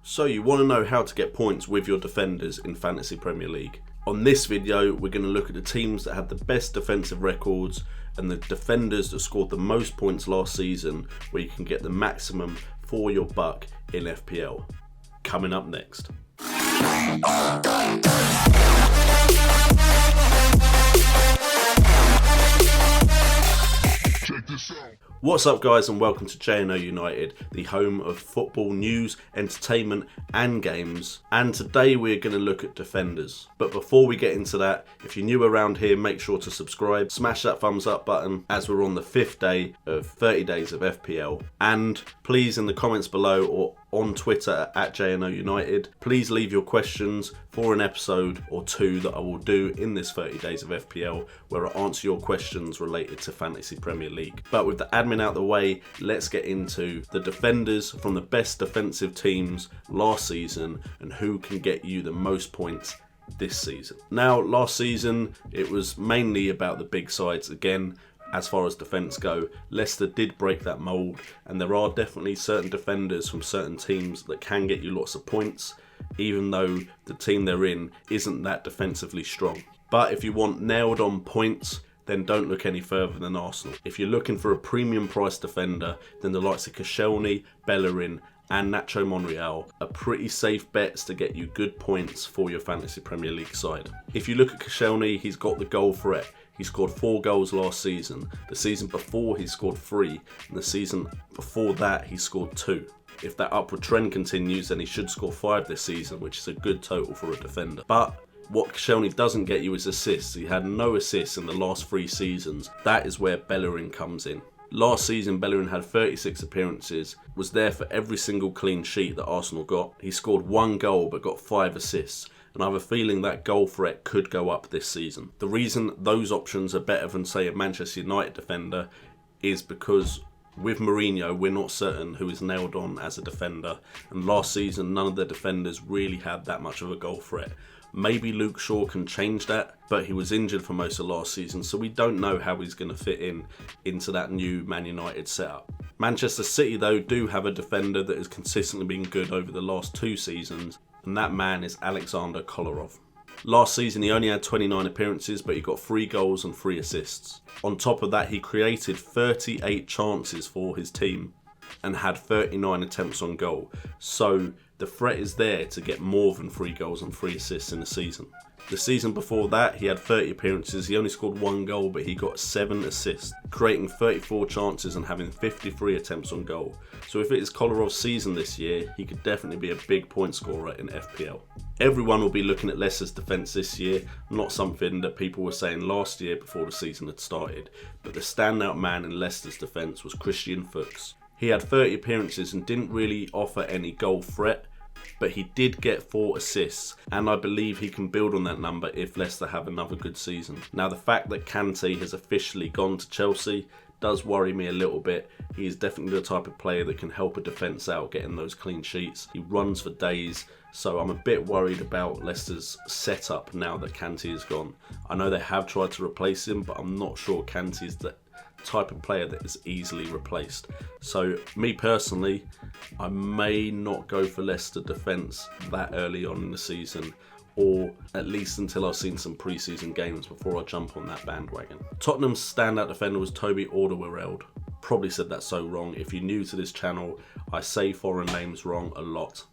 So you want to know how to get points with your defenders in Fantasy Premier League. On this video, we're going to look at the teams that have the best defensive records and the defenders that scored the most points last season, where you can get the maximum for your buck in FPL. Coming up next. Check this out. What's up guys, and welcome to JNO United, the home of football news, entertainment and games. And today we're going to look at defenders. But before we get into that, if you're new around here, make sure to subscribe, smash that thumbs up button as we're on the 5th day of 30 days of FPL. And please, in the comments below or on Twitter at JNO United, please leave your questions for an episode or two that I will do in this 30 days of FPL, where I answer your questions related to Fantasy Premier League. But with the admin out the way, let's get into the defenders from the best defensive teams last season and who can get you the most points this season. Now, last season it was mainly about the big sides again. As far as defence go, Leicester did break that mould, and there are definitely certain defenders from certain teams that can get you lots of points, even though the team they're in isn't that defensively strong. But if you want nailed on points, then don't look any further than Arsenal. If you're looking for a premium price defender, then the likes of Koscielny, Bellerin and Nacho Monreal are pretty safe bets to get you good points for your Fantasy Premier League side. If you look at Koscielny, he's got the goal threat. He scored 4 goals last season. The season before he scored 3, and the season before that he scored 2. If that upward trend continues, then he should score 5 this season, which is a good total for a defender. But what Koscielny doesn't get you is assists. He had no assists in the last 3 seasons. That is where Bellerin comes in. Last season, Bellerin had 36 appearances, was there for every single clean sheet that Arsenal got. He scored 1 goal but got 5 assists. And I have a feeling that goal threat could go up this season. The reason those options are better than, say, a Manchester United defender is because with Mourinho, we're not certain who is nailed on as a defender. And last season, none of the defenders really had that much of a goal threat. Maybe Luke Shaw can change that, but he was injured for most of last season, so we don't know how he's going to fit into that new Man United setup. Manchester City, though, do have a defender that has consistently been good over the last 2 seasons, and that man is Alexander Kolarov. Last season he only had 29 appearances, but he got 3 goals and 3 assists. On top of that, he created 38 chances for his team and had 39 attempts on goal. So the threat is there to get more than 3 goals and 3 assists in a season. The season before that, he had 30 appearances, he only scored 1 goal, but he got 7 assists, creating 34 chances and having 53 attempts on goal. So if it is Kolarov's season this year, he could definitely be a big point scorer in FPL. Everyone will be looking at Leicester's defence this year, not something that people were saying last year before the season had started, but the standout man in Leicester's defence was Christian Fuchs. He had 30 appearances and didn't really offer any goal threat, but he did get 4 assists, and I believe he can build on that number if Leicester have another good season. Now, the fact that Kante has officially gone to Chelsea does worry me a little bit. He is definitely the type of player that can help a defence out getting those clean sheets. He runs for days, so I'm a bit worried about Leicester's setup now that Kante is gone. I know they have tried to replace him, but I'm not sure Kante is the type of player that is easily replaced. So me personally, I may not go for Leicester defence that early on in the season, or at least until I've seen some pre-season games before I jump on that bandwagon. Tottenham's standout defender was Toby Alderweireld. Probably said that so wrong. If you're new to this channel, I say foreign names wrong a lot.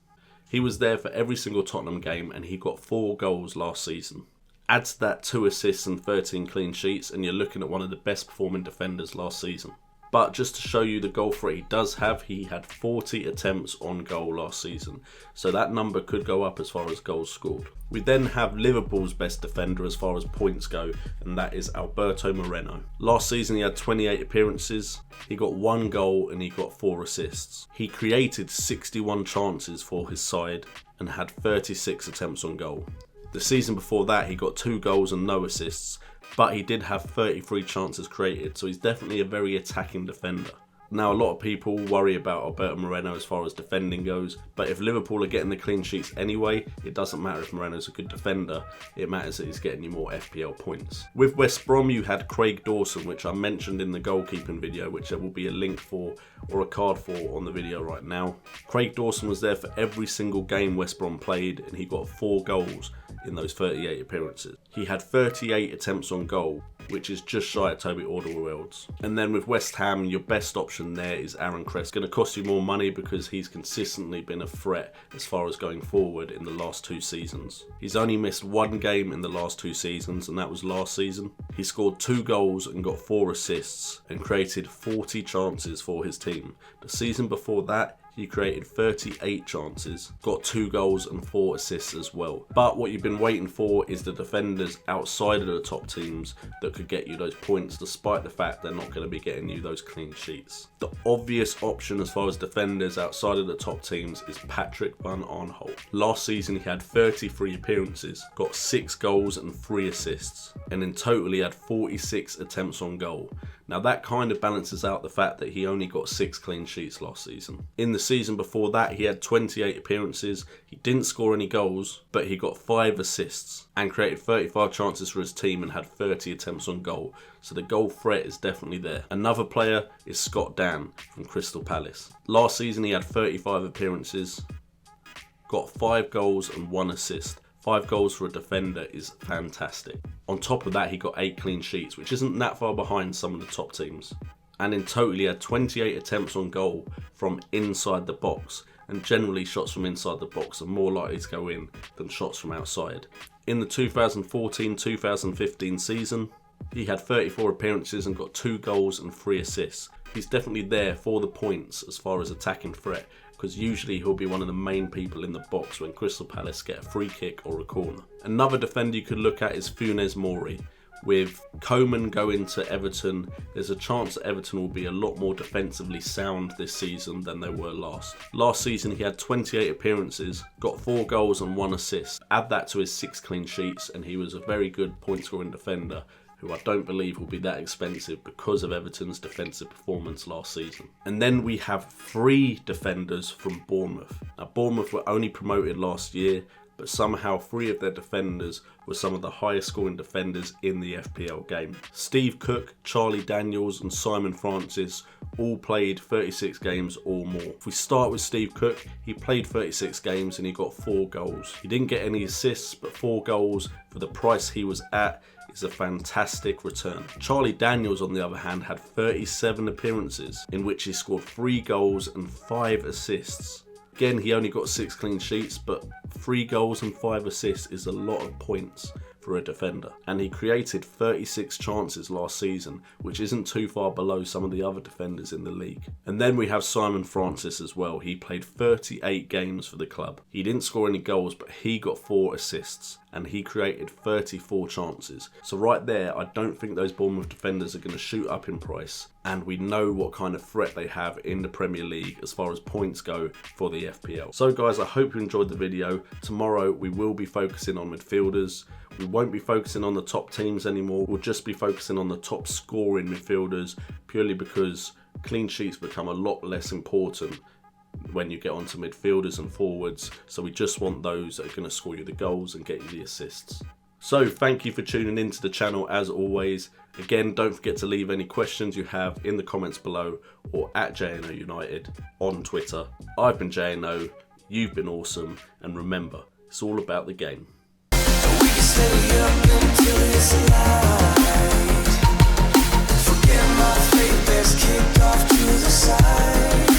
He was there for every single Tottenham game and he got 4 goals last season. Add to that 2 assists and 13 clean sheets and you're looking at one of the best performing defenders last season. But just to show you the goal threat he does have, he had 40 attempts on goal last season. So that number could go up as far as goals scored. We then have Liverpool's best defender as far as points go, and that is Alberto Moreno. Last season he had 28 appearances, he got 1 goal and he got 4 assists. He created 61 chances for his side and had 36 attempts on goal. The season before that he got 2 goals and no assists, but he did have 33 chances created, so he's definitely a very attacking defender. Now, a lot of people worry about Alberto Moreno as far as defending goes, but if Liverpool are getting the clean sheets anyway, it doesn't matter if Moreno's a good defender, it matters that he's getting you more FPL points. With West Brom, you had Craig Dawson, which I mentioned in the goalkeeping video, which there will be a link for or a card for on the video right now. Craig Dawson was there for every single game West Brom played, and he got 4 goals in those 38 appearances. He had 38 attempts on goal, which is just shy of Toby Alderweireld's. And then with West Ham, your best option there is Aaron Cress. Going to cost you more money because he's consistently been a threat as far as going forward in the last 2 seasons. He's only missed 1 game in the last 2 seasons, and that was last season. He scored 2 goals and got 4 assists and created 40 chances for his team. The season before that, he created 38 chances, got 2 goals and 4 assists as well. But what you've been waiting for is the defenders outside of the top teams that could get you those points, despite the fact they're not going to be getting you those clean sheets. The obvious option as far as defenders outside of the top teams is Patrick van Aanholt. Last season he had 33 appearances, got 6 goals and 3 assists, and in total he had 46 attempts on goal. Now that kind of balances out the fact that he only got 6 clean sheets last season. In the season before that, he had 28 appearances, he didn't score any goals, but he got 5 assists and created 35 chances for his team and had 30 attempts on goal. So the goal threat is definitely there. Another player is Scott Dann from Crystal Palace. Last season he had 35 appearances, got 5 goals and 1 assist. 5 goals for a defender is fantastic. On top of that, he got 8 clean sheets, which isn't that far behind some of the top teams. And in total, he had 28 attempts on goal from inside the box. And generally, shots from inside the box are more likely to go in than shots from outside. In the 2014-2015 season, he had 34 appearances and got 2 goals and 3 assists. He's definitely there for the points as far as attacking threat, because usually he'll be one of the main people in the box when Crystal Palace get a free kick or a corner. Another defender you could look at is Funes Mori. With Coman going to Everton, there's a chance that Everton will be a lot more defensively sound this season than they were last. Last season he had 28 appearances, got 4 goals and 1 assist. Add that to his 6 clean sheets and he was a very good point scoring defender, who I don't believe will be that expensive because of Everton's defensive performance last season. And then we have 3 defenders from Bournemouth. Now Bournemouth were only promoted last year, but somehow 3 of their defenders were some of the highest scoring defenders in the FPL game. Steve Cook, Charlie Daniels and Simon Francis all played 36 games or more. If we start with Steve Cook, he played 36 games and he got 4 goals. He didn't get any assists, but 4 goals for the price he was at is a fantastic return. Charlie Daniels, on the other hand, had 37 appearances in which he scored 3 goals and 5 assists. Again, he only got 6 clean sheets, but 3 goals and 5 assists is a lot of points for a defender. And he created 36 chances last season, which isn't too far below some of the other defenders in the league. And then we have Simon Francis as well. He played 38 games for the club. He didn't score any goals, but he got 4 assists and he created 34 chances. So right there, I don't think those Bournemouth defenders are going to shoot up in price. And we know what kind of threat they have in the Premier League as far as points go for the FPL. So guys, I hope you enjoyed the video. Tomorrow we will be focusing on midfielders. We won't be focusing on the top teams anymore. We'll just be focusing on the top scoring midfielders, purely because clean sheets become a lot less important when you get onto midfielders and forwards. So we just want those that are going to score you the goals and get you the assists. So thank you for tuning into the channel as always. Again, don't forget to leave any questions you have in the comments below or at JNO United on Twitter. I've been JNO, you've been awesome, and remember, it's all about the game. We can stay up until it's light. Forget my fate, let's kick off to the side.